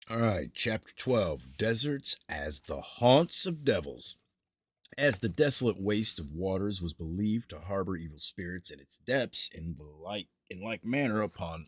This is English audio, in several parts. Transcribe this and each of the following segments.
All right, chapter 12, Deserts as the Haunts of Devils. As the desolate waste of waters was believed to harbor evil spirits in its depths, in like manner upon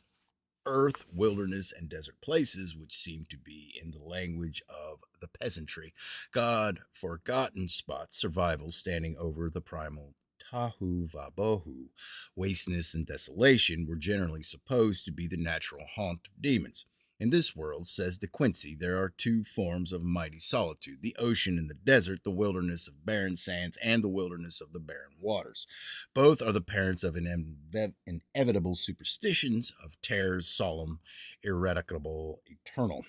earth, wilderness, and desert places, which seem to be, in the language of the peasantry, God forgotten spots, survival standing over the primal Tahu Vabohu, wasteness and desolation were generally supposed to be the natural haunt of demons. In this world, says De Quincey, there are two forms of mighty solitude: the ocean and the desert, the wilderness of barren sands, and the wilderness of the barren waters. Both are the parents of inevitable superstitions, of terrors solemn, ineradicable, eternal.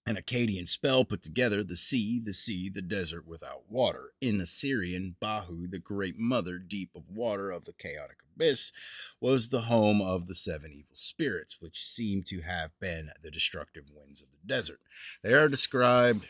An Akkadian spell put together the desert without water. In Assyrian, Bahu, the great mother deep of water of the chaotic abyss, was the home of the seven evil spirits, which seem to have been the destructive winds of the desert. They are described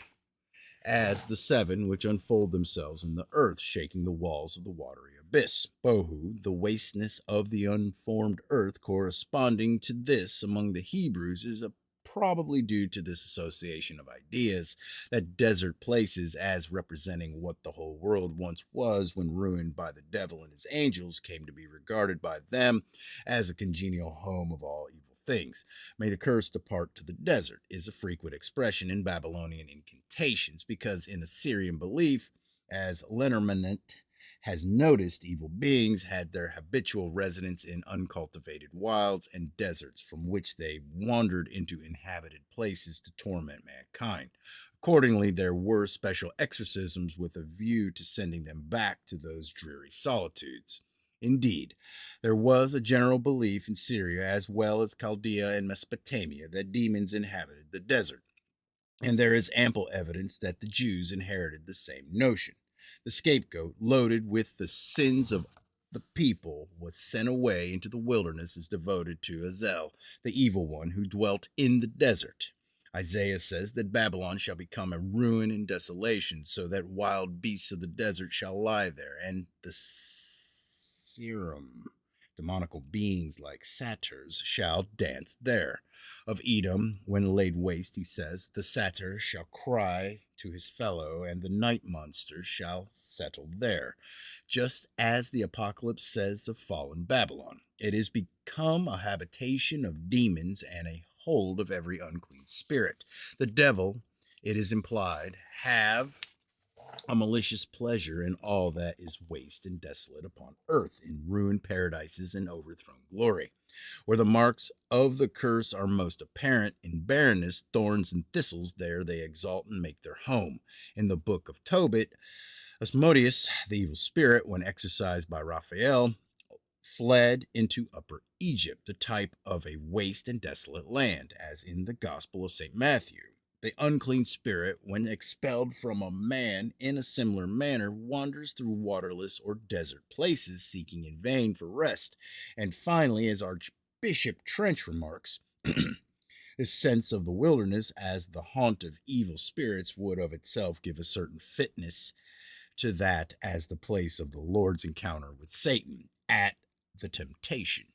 as the seven which unfold themselves in the earth, shaking the walls of the watery abyss. Bohu, the wasteness of the unformed earth, corresponding to this among the Hebrews, is probably due to this association of ideas that desert places, as representing what the whole world once was when ruined by the devil and his angels, came to be regarded by them as a congenial home of all evil things. May the curse depart to the desert is a frequent expression in Babylonian incantations, because in Assyrian belief, as Lenormant has noticed, evil beings had their habitual residence in uncultivated wilds and deserts, from which they wandered into inhabited places to torment mankind. Accordingly, there were special exorcisms with a view to sending them back to those dreary solitudes. Indeed, there was a general belief in Syria, as well as Chaldea and Mesopotamia, that demons inhabited the desert, and there is ample evidence that the Jews inherited the same notion. The scapegoat, loaded with the sins of the people, was sent away into the wilderness as devoted to Azel, the evil one who dwelt in the desert. Isaiah says that Babylon shall become a ruin and desolation, so that wild beasts of the desert shall lie there, and the serum, demonical beings like satyrs, shall dance there. Of Edom, when laid waste, he says, the satyr shall cry to his fellow, and the night monster shall settle there. Just as the apocalypse says of fallen Babylon, it is become a habitation of demons and a hold of every unclean spirit. The devil, it is implied, have a malicious pleasure in all that is waste and desolate upon earth, in ruined paradises and overthrown glory. Where the marks of the curse are most apparent, in barrenness, thorns, and thistles, there they exalt and make their home. In the book of Tobit, Asmodeus, the evil spirit, when exorcised by Raphael, fled into Upper Egypt, the type of a waste and desolate land, as in the Gospel of St. Matthew. The unclean spirit, when expelled from a man in a similar manner, wanders through waterless or desert places, seeking in vain for rest. And finally, as Archbishop Trench remarks, this sense of the wilderness as the haunt of evil spirits would of itself give a certain fitness to that as the place of the Lord's encounter with Satan at the temptation.